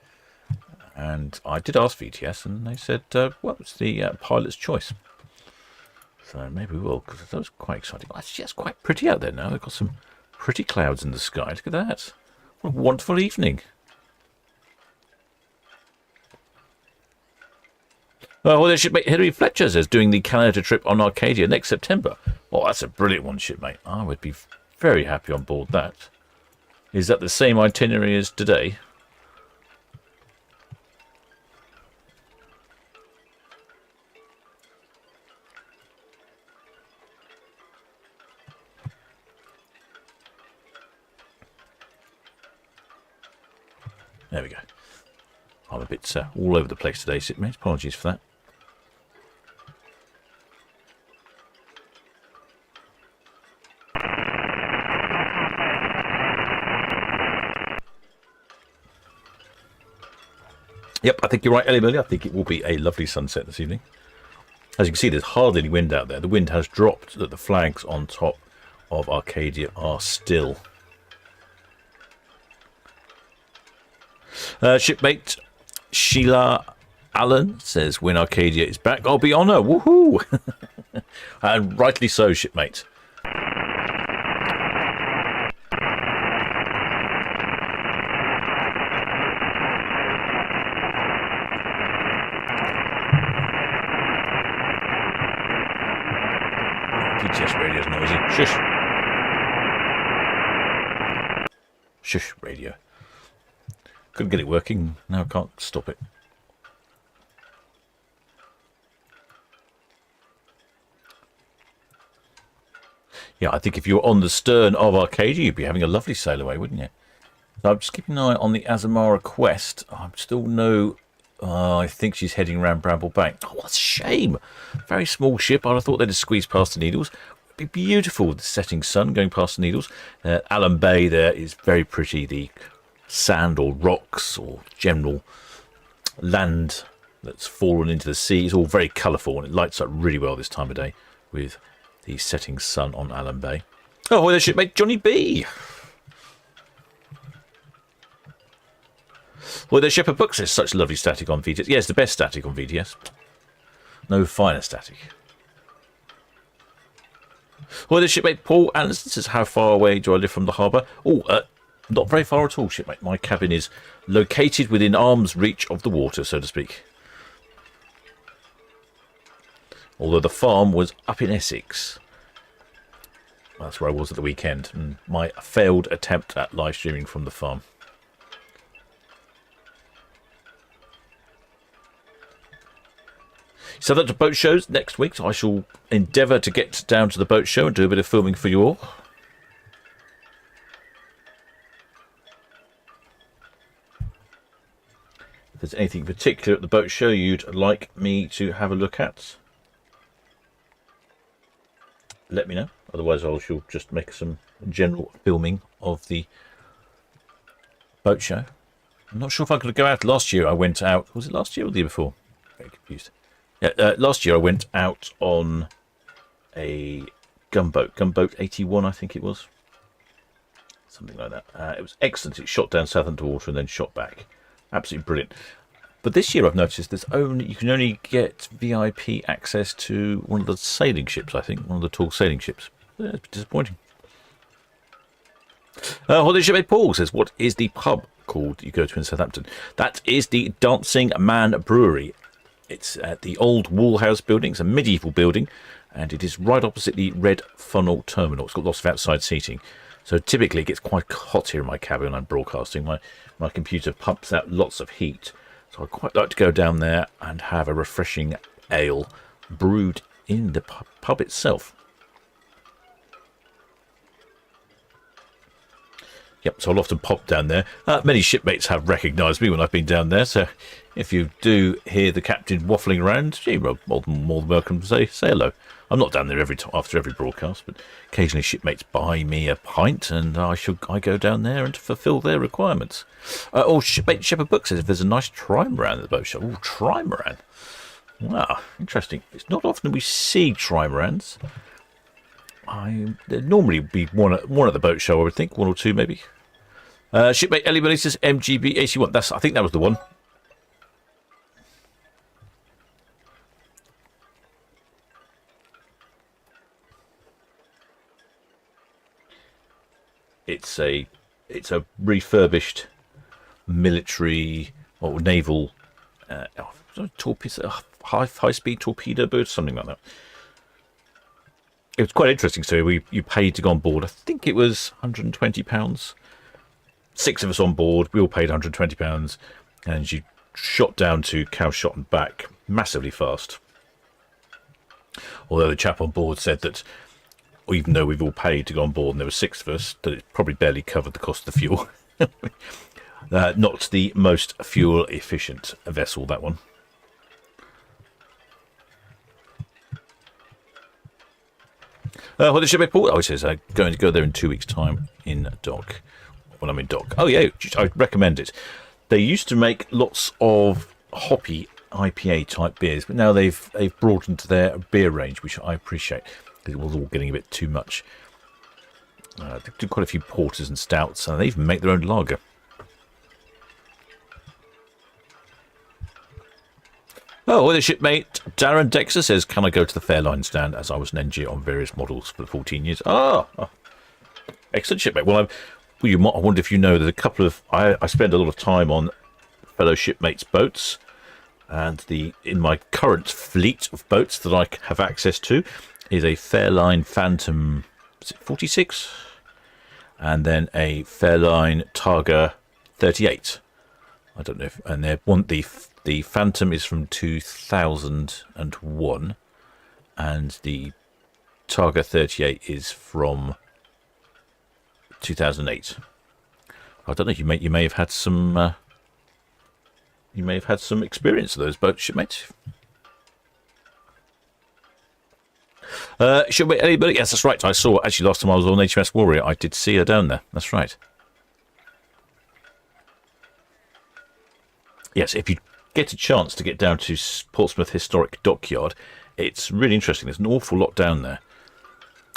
And I did ask VTS, and they said, well, it's the pilot's choice. So maybe we will, because that was quite exciting. Actually, it's quite pretty out there now. They've got some pretty clouds in the sky. Look at that. What a wonderful evening. Well, there's shipmate Hilary Fletcher says doing the Canada trip on Arcadia next September. Oh, that's a brilliant one, shipmate. I would be very happy on board that. Is that the same itinerary as today? There we go. I'm a bit all over the place today, shipmate. Apologies for that. Yep, I think you're right, Ellie Millie. I think it will be a lovely sunset this evening. As you can see, there's hardly any wind out there. The wind has dropped, that the flags on top of Arcadia are still. Shipmate Sheila Allen says, when Arcadia is back, I'll be on her. Woohoo! And rightly so, shipmate. GTS radio's noisy. Shush. Shush, radio. Couldn't get it working. Now I can't stop it. Yeah, I think if you were on the stern of Arcadia, you'd be having a lovely sail away, wouldn't you? So I'm just keeping an eye on the Azamara Quest. I'm still no... I think she's heading around Bramble Bank. Oh, what a shame. Very small ship. I'd have thought they'd have squeezed past the Needles. It'd be beautiful with the setting sun going past the Needles. Allen Bay there is very pretty. The sand or rocks or general land that's fallen into the sea is all very colourful, and it lights up really well this time of day with the setting sun on Allen Bay. Oh, well, there, shipmate Johnny B. Well, the Shepherd Books is such lovely static on VTS. Yes, the best static on VTS. No finer static. Well, the shipmate Paul Anderson says, how far away do I live from the harbour? Oh, not very far at all, shipmate. My cabin is located within arm's reach of the water, so to speak. Although the farm was up in Essex. That's where I was at the weekend. And my failed attempt at live streaming from the farm. So that's the boat shows next week. So I shall endeavour to get down to the boat show and do a bit of filming for you all. If there's anything particular at the boat show you'd like me to have a look at, let me know. Otherwise I shall just make some general filming of the boat show. I'm not sure if I could go out. Last year I went out. Was it last year or the year before? Very confused. Yeah, last year I went out on a gunboat 81, I think it was, something like that. It was excellent. It shot down Southampton water and then shot back. Absolutely brilliant. But this year I've noticed you can only get VIP access to one of the sailing ships. I think one of the tall sailing ships. Yeah, it's disappointing. Holiday Shipmate Paul says, what is the pub called you go to in Southampton? That is the Dancing Man Brewery. It's at the old Woolhouse building. It's a medieval building, and it is right opposite the Red Funnel Terminal. It's got lots of outside seating. So typically it gets quite hot here in my cabin when I'm broadcasting. My computer pumps out lots of heat. So I'd quite like to go down there and have a refreshing ale brewed in the pub itself. Yep, so I'll often pop down there. Many shipmates have recognised me when I've been down there, so if you do hear the captain waffling around, you're more than welcome to say hello. I'm not down there after every broadcast, but occasionally shipmates buy me a pint, and I go down there and fulfil their requirements. Shipmate Shepherd Book says if there's a nice trimaran at the boat show. Oh, trimaran. Wow, interesting. It's not often we see trimarans. There'd normally be one at the boat show, I would think, one or two maybe. Shipmate Ellie Billy says MGB 81. I think that was the one. It's a refurbished military or naval high speed torpedo boat, something like that. It was quite interesting. So you paid to go on board. I think it was £120. 6 of us on board. We all paid £120, and you shot down to Cowshot and back massively fast. Although the chap on board said that even though we've all paid to go on board and there were 6 of us, that it probably barely covered the cost of the fuel. Not the most fuel efficient vessel, that one. Well, the ship report. Oh, it says I'm going to go there in 2 weeks' time in dock. When I'm in dock. Oh yeah, I recommend it. They used to make lots of hoppy IPA type beers, but now they've broadened their beer range, which I appreciate, because it was all getting a bit too much. They do quite a few porters and stouts, and they even make their own lager. Oh, well, the shipmate Darren Dexter says, can I go to the Fairline stand, as I was an NG on various models for 14 years? Oh. Excellent, shipmate. Well, I wonder if you know, there's a couple of... I spend a lot of time on fellow shipmates' boats, and in my current fleet of boats that I have access to is a Fairline Phantom, is it 46? And then a Fairline Targa 38. I don't know if... And the Phantom is from 2001, and the Targa 38 is from 2008. I don't know. You may have had some. You may have had some experience of those boats, shipmates. Shipmate anybody? Yes, that's right. I saw actually last time I was on HMS Warrior. I did see her down there. That's right. Yes, if you get a chance to get down to Portsmouth Historic Dockyard, it's really interesting. There's an awful lot down there,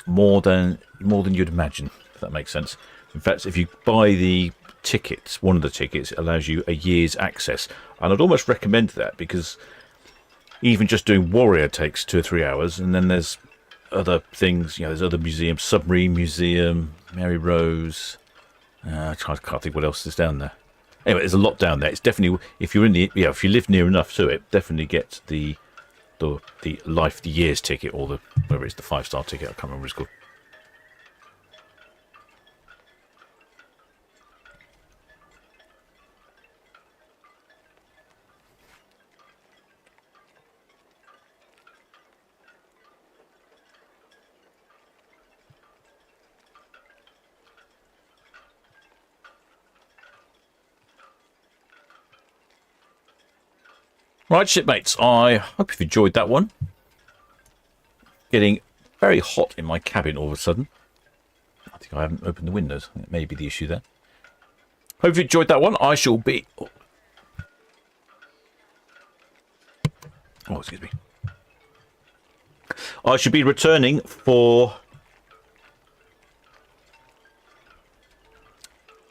more than you'd imagine, if that makes sense. In fact, if you buy the tickets, one of the tickets allows you a year's access, and I'd almost recommend that, because even just doing Warrior takes 2 or 3 hours, and then there's other things. There's other museums, Submarine Museum, Mary Rose. I can't think what else is down there. Anyway, there's a lot down there. It's definitely, if you're if you live near enough to it, definitely get the year's ticket, or whether it's the 5-star ticket. I can't remember what it's called. Right, shipmates, I hope you've enjoyed that one. Getting very hot in my cabin all of a sudden. I think I haven't opened the windows. That may be the issue there. Hope you enjoyed that one. I shall be... Oh, excuse me. I should be returning for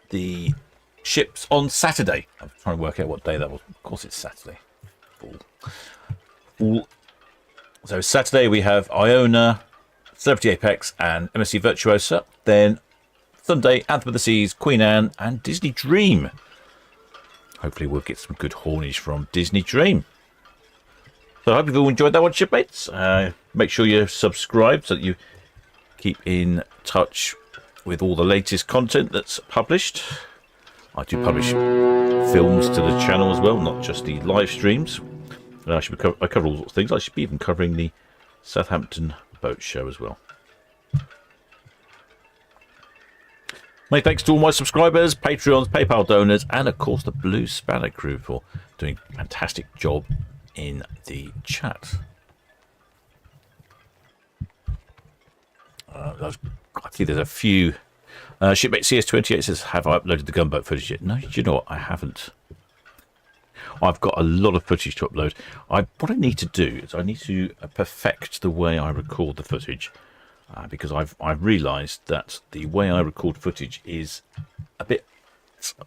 the ships on Saturday. I'm trying to work out what day that was. Of course it's Saturday. So Saturday we have Iona, Celebrity Apex and MSC Virtuosa. Then Sunday, Anthem of the Seas, Queen Anne and Disney Dream. Hopefully we'll get some good haulage from Disney Dream. So I hope you've all enjoyed that one, shipmates. Make sure you subscribe so that you keep in touch with all the latest content that's published. I do publish films to the channel as well, not just the live streams. I cover all sorts of things. I should be even covering the Southampton boat show as well. Many thanks to all my subscribers, Patreons, PayPal donors, and of course the Blue Spanner crew for doing a fantastic job in the chat. I think there's a few. Shipmate CS28 says, have I uploaded the gunboat footage yet? No, you know what? I haven't. I've got a lot of footage to upload. What I need to do is I need to perfect the way I record the footage, because I've realised that the way I record footage is a bit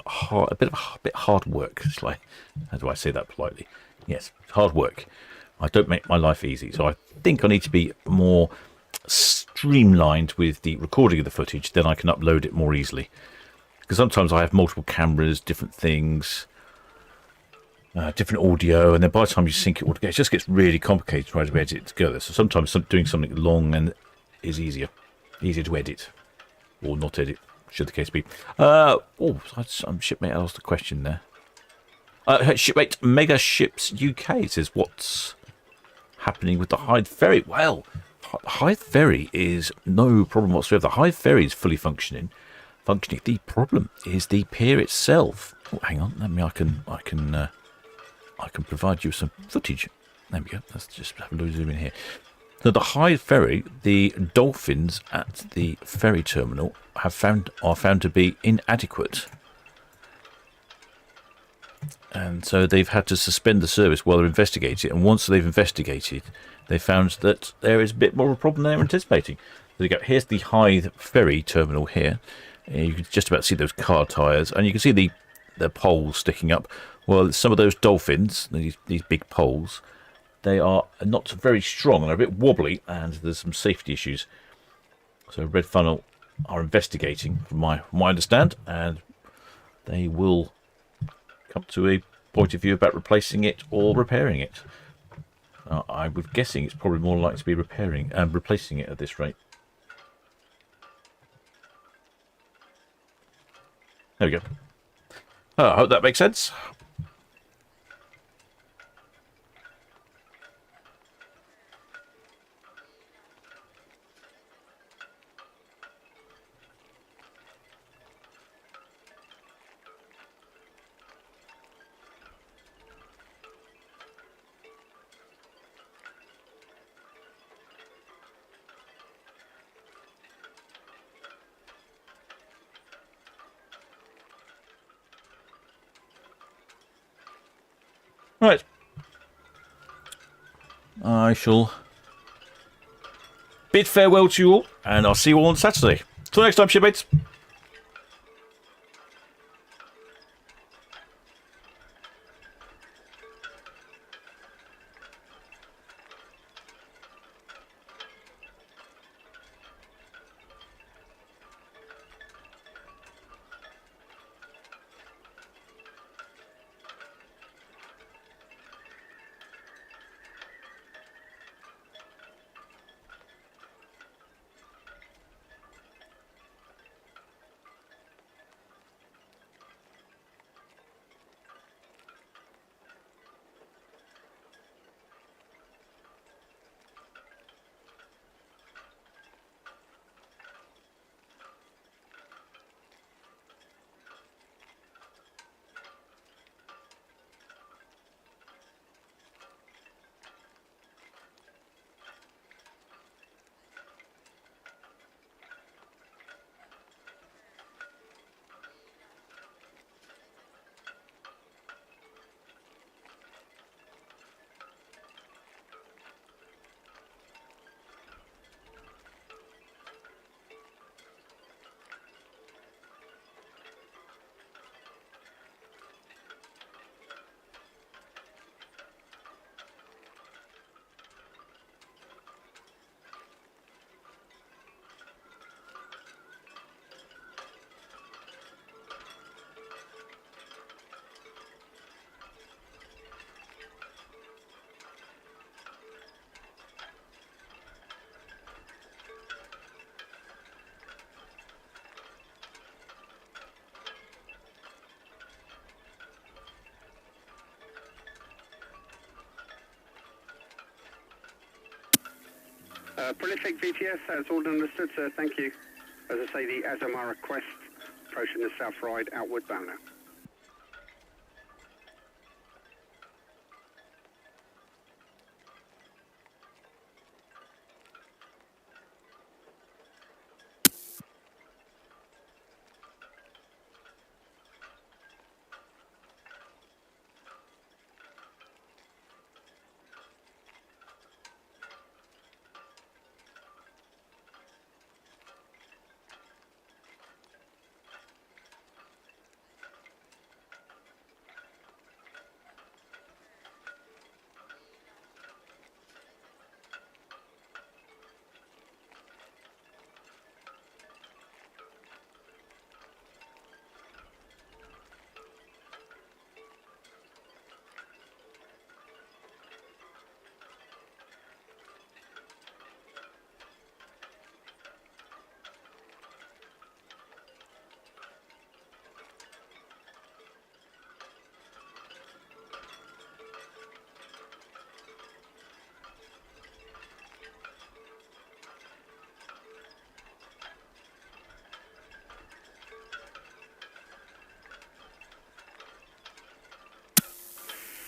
hard, a bit hard work. It's like, how do I say that politely? Yes, hard work. I don't make my life easy, so I think I need to be more streamlined with the recording of the footage. Then I can upload it more easily. Because sometimes I have multiple cameras, different things. Different audio, and then by the time you sync it all together, it just gets really complicated trying to edit it together. So sometimes doing something long and is easier to edit, or not edit, should the case be. Some shipmate asked a question there. Shipmate Mega Ships UK says, what's happening with the Hythe Ferry? Well, Hythe Ferry is no problem whatsoever. The Hythe Ferry is fully functioning. The problem is the pier itself. Oh, hang on, I can provide you some footage. There we go. Let's just have a zoom in here. So the Hythe Ferry, the dolphins at the ferry terminal are found to be inadequate. And so they've had to suspend the service while they're investigating it. And once they've investigated, they found that there is a bit more of a problem than they were anticipating. So you go, here's the Hythe ferry terminal here. And you can just about see those car tyres. And you can see the poles sticking up. Well, some of those dolphins, these big poles, they are not very strong and they're a bit wobbly. And there's some safety issues. So Red Funnel are investigating, from my understand. And they will come to a point of view about replacing it or repairing it. I was guessing it's probably more likely to be repairing and replacing it at this rate. There we go. I hope that makes sense. Right. I shall bid farewell to you all, and I'll see you all on Saturday. Till next time, shipmates. Prolific VTS, that's all understood, sir. Thank you. As I say, the Azamara Quest approaching the south ride outward bound now.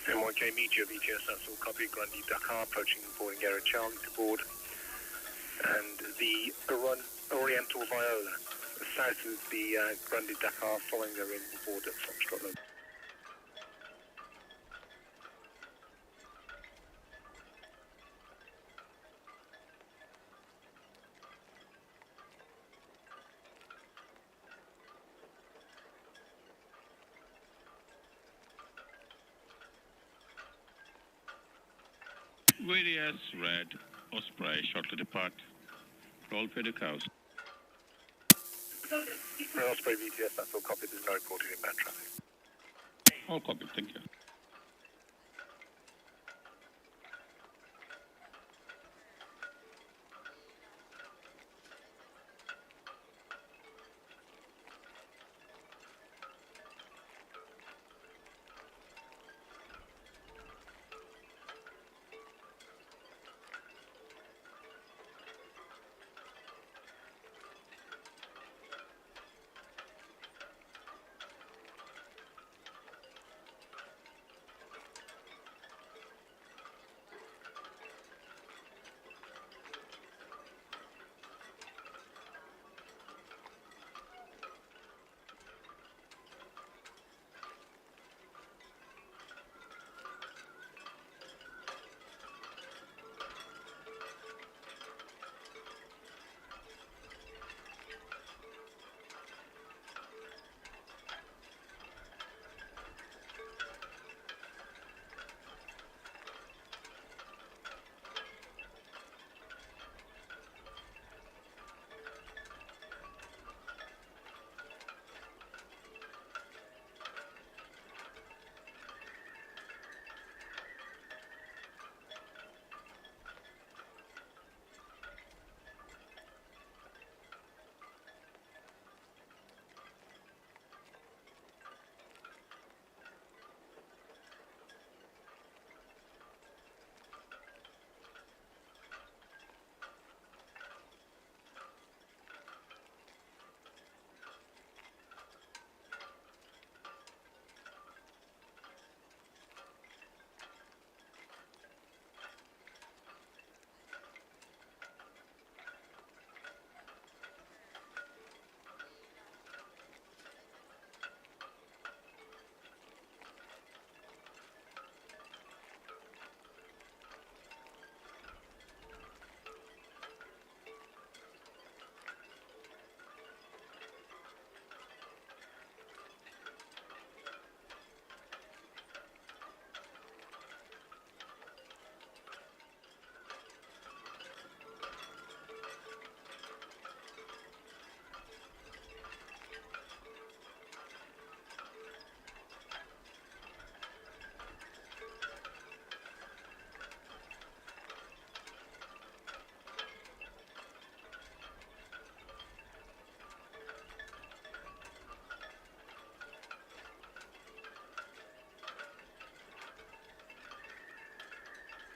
M1J Meteor VTS, that's all copy, Grundy Dakar, approaching boarding area Charlie to board. And the Oriental Viola, south of the Grundy Dakar, following their in board at Foxtrot. Various red, Osprey, short to depart. Roll for the cows. Osprey VTS, that's all copied. There's no reporting inbound traffic. All copied, thank you.